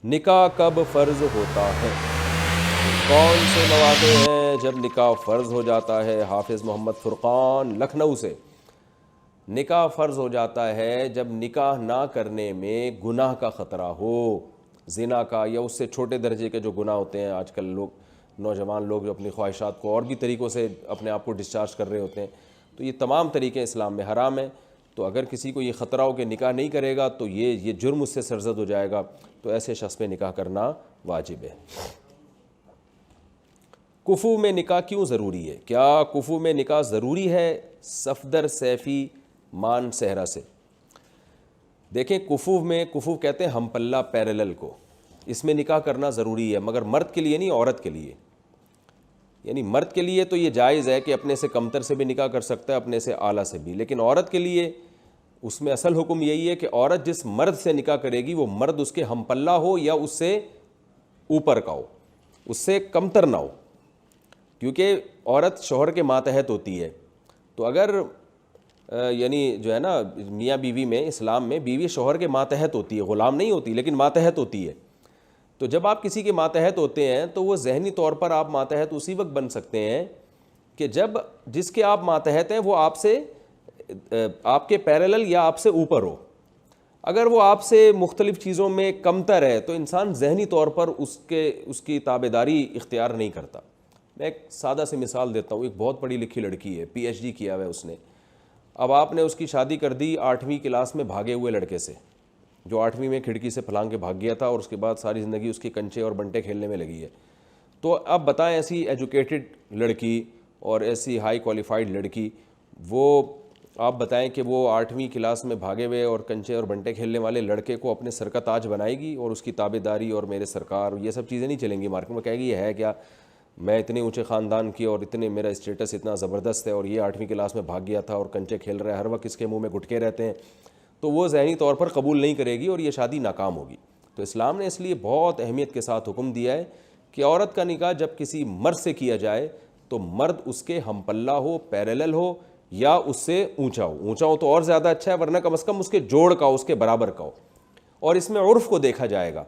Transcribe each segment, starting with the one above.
نکاح کب فرض ہوتا ہے؟ کون سے مواقع ہیں جب نکاح فرض ہو جاتا ہے؟ حافظ محمد فرقان لکھنؤ سے۔ نکاح فرض ہو جاتا ہے جب نکاح نہ کرنے میں گناہ کا خطرہ ہو، زنا کا یا اس سے چھوٹے درجے کے جو گناہ ہوتے ہیں۔ آج کل نوجوان لوگ جو اپنی خواہشات کو اور بھی طریقوں سے اپنے آپ کو ڈسچارج کر رہے ہوتے ہیں، تو یہ تمام طریقے اسلام میں حرام ہیں۔ تو اگر کسی کو یہ خطرہ ہو کہ نکاح نہیں کرے گا تو یہ جرم اس سے سرزد ہو جائے گا، تو ایسے شخص پہ نکاح کرنا واجب ہے۔ کفو میں نکاح کیوں ضروری ہے؟ کیا کفو میں نکاح ضروری ہے؟ صفدر سیفی مان صحرا سے۔ دیکھیں، کفو کہتے ہیں ہم پلہ پیرلل کو، اس میں نکاح کرنا ضروری ہے، مگر مرد کے لیے نہیں، عورت کے لیے۔ یعنی مرد کے لیے تو یہ جائز ہے کہ اپنے سے کمتر سے بھی نکاح کر سکتا ہے، اپنے سے اعلیٰ سے بھی، لیکن عورت کے لیے اس میں اصل حکم یہی ہے کہ عورت جس مرد سے نکاح کرے گی وہ مرد اس کے ہم پلہ ہو یا اس سے اوپر کا ہو، اس سے کمتر نہ ہو، کیونکہ عورت شوہر کے ماتحت ہوتی ہے۔ تو اگر یعنی جو ہے نا میاں بیوی میں، اسلام میں بیوی شوہر کے ماتحت ہوتی ہے، غلام نہیں ہوتی لیکن ماتحت ہوتی ہے۔ تو جب آپ کسی کے ماتحت ہوتے ہیں تو وہ ذہنی طور پر آپ ماتحت اسی وقت بن سکتے ہیں کہ جب جس کے آپ ماتحت ہیں وہ آپ کے پیرلل یا آپ سے اوپر ہو۔ اگر وہ آپ سے مختلف چیزوں میں کمتر ہے تو انسان ذہنی طور پر اس کی تابعداری اختیار نہیں کرتا۔ میں ایک سادہ سی مثال دیتا ہوں۔ ایک بہت پڑھی لکھی لڑکی ہے، پی ایچ ڈی کیا ہوا ہے اس نے۔ اب آپ نے اس کی شادی کر دی 8ویں کلاس میں بھاگے ہوئے لڑکے سے، جو 8ویں میں کھڑکی سے پھلانگ کے بھاگ گیا تھا، اور اس کے بعد ساری زندگی اس کی کنچے اور بنٹے کھیلنے میں لگی ہے۔ تو اب بتائیں، ایسی ایجوکیٹڈ لڑکی اور ایسی ہائی کوالیفائڈ لڑکی، وہ آپ بتائیں کہ وہ 8ویں کلاس میں بھاگے ہوئے اور کنچے اور بنٹے کھیلنے والے لڑکے کو اپنے سر کا تاج بنائے گی، اور اس کی تابعداری اور میرے سرکار یہ سب چیزیں نہیں چلیں گی مارکیٹ میں؟ کہے گی یہ ہے کیا، میں اتنے اونچے خاندان کی اور میرا اسٹیٹس اتنا زبردست ہے، اور یہ 8ویں کلاس میں بھاگ گیا تھا اور کنچے کھیل رہا ہے، ہر وقت اس کے منہ میں گٹکے رہتے ہیں۔ تو وہ ذہنی طور پر قبول نہیں کرے گی اور یہ شادی ناکام ہوگی۔ تو اسلام نے اس لیے بہت اہمیت کے ساتھ حکم دیا ہے کہ عورت کا نکاح جب کسی مرد سے کیا جائے تو مرد اس کے ہم پلہ ہو، پیرلل ہو یا اس سے اونچا ہو۔ اونچا ہو تو اور زیادہ اچھا ہے، ورنہ کم از کم اس کے جوڑ کا، اس کے برابر کا ہو۔ اور اس میں عرف کو دیکھا جائے گا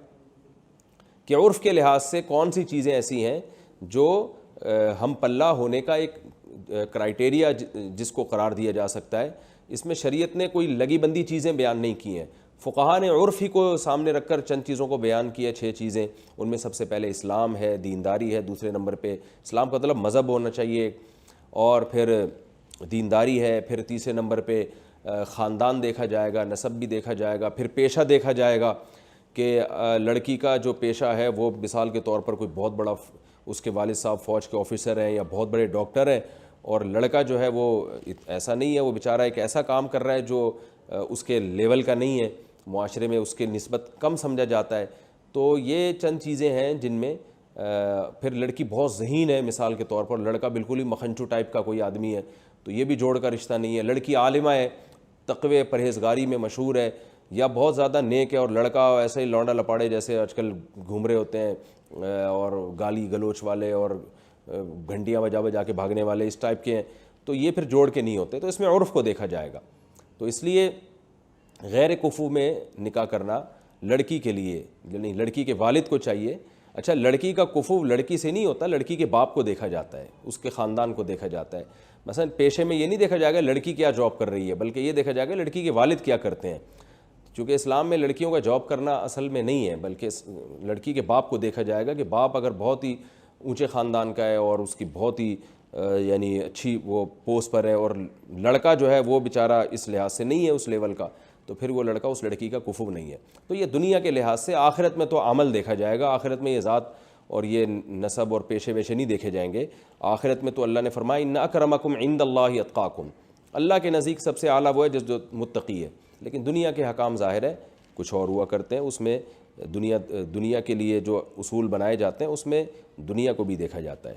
کہ عرف کے لحاظ سے کون سی چیزیں ایسی ہیں جو ہم پلہ ہونے کا ایک کرائٹیریا جس کو قرار دیا جا سکتا ہے۔ اس میں شریعت نے کوئی لگی بندی چیزیں بیان نہیں کی ہیں، فقہا نے عرف ہی کو سامنے رکھ کر چند چیزوں کو بیان کیا، 6 چیزیں۔ ان میں سب سے پہلے اسلام ہے، دینداری ہے، دوسرے نمبر پہ اسلام کا مطلب مذہب ہونا چاہیے، اور پھر دینداری ہے، پھر تیسرے نمبر پہ خاندان دیکھا جائے گا، نسب بھی دیکھا جائے گا، پھر پیشہ دیکھا جائے گا کہ لڑکی کا جو پیشہ ہے وہ مثال کے طور پر کوئی بہت بڑا، اس کے والد صاحب فوج کے آفیسر ہیں یا بہت بڑے ڈاکٹر ہیں، اور لڑکا جو ہے وہ ایسا نہیں ہے، وہ بیچارہ ایک ایسا کام کر رہا ہے جو اس کے لیول کا نہیں ہے، معاشرے میں اس کے نسبت کم سمجھا جاتا ہے۔ تو یہ چند چیزیں ہیں جن میں پھر لڑکی بہت ذہین ہے، مثال کے طور پر لڑکا بالکل ہی مکھنچو ٹائپ کا کوئی آدمی ہے، تو یہ بھی جوڑ کا رشتہ نہیں ہے۔ لڑکی عالمہ ہے، تقوی پرہیزگاری میں مشہور ہے، یا بہت زیادہ نیک ہے، اور لڑکا ایسے ہی لونڈا لپاڑے جیسے آج کل گھوم رہے ہوتے ہیں، اور گالی گلوچ والے اور گھنٹیاں بجا بجا کے بھاگنے والے اس ٹائپ کے ہیں، تو یہ پھر جوڑ کے نہیں ہوتے۔ تو اس میں عرف کو دیکھا جائے گا۔ تو اس لیے غیر کفو میں نکاح کرنا لڑکی کے لیے، یعنی لڑکی کے والد کو چاہیے۔ اچھا، لڑکی کا کفو لڑکی سے نہیں ہوتا، لڑکی کے باپ کو دیکھا جاتا ہے، اس کے خاندان کو دیکھا جاتا ہے۔ مثلا پیشے میں یہ نہیں دیکھا جائے گا لڑکی کیا جاب کر رہی ہے، بلکہ یہ دیکھا جائے گا لڑکی کے والد کیا کرتے ہیں، چونکہ اسلام میں لڑکیوں کا جاب کرنا اصل میں نہیں ہے، بلکہ لڑکی کے باپ کو دیکھا جائے گا کہ باپ اگر بہت ہی اونچے خاندان کا ہے اور اس کی بہت ہی یعنی اچھی وہ پوسٹ پر ہے، اور لڑکا جو ہے وہ بیچارہ اس لحاظ سے نہیں ہے اس لیول کا، تو پھر وہ لڑکا اس لڑکی کا کفو نہیں ہے۔ تو یہ دنیا کے لحاظ سے، آخرت میں تو عمل دیکھا جائے گا، آخرت میں یہ ذات اور یہ نسب اور پیشے ویشے نہیں دیکھے جائیں گے۔ آخرت میں تو اللہ نے فرمایا ان اکرمکم عند اللہ اتقاکم، اللہ کے نزدیک سب سے اعلیٰ وہ ہے جو متقی ہے۔ لیکن دنیا کے حکام ظاہر ہے کچھ اور ہوا کرتے ہیں، اس میں دنیا کے لیے جو اصول بنائے جاتے ہیں اس میں دنیا کو بھی دیکھا جاتا ہے۔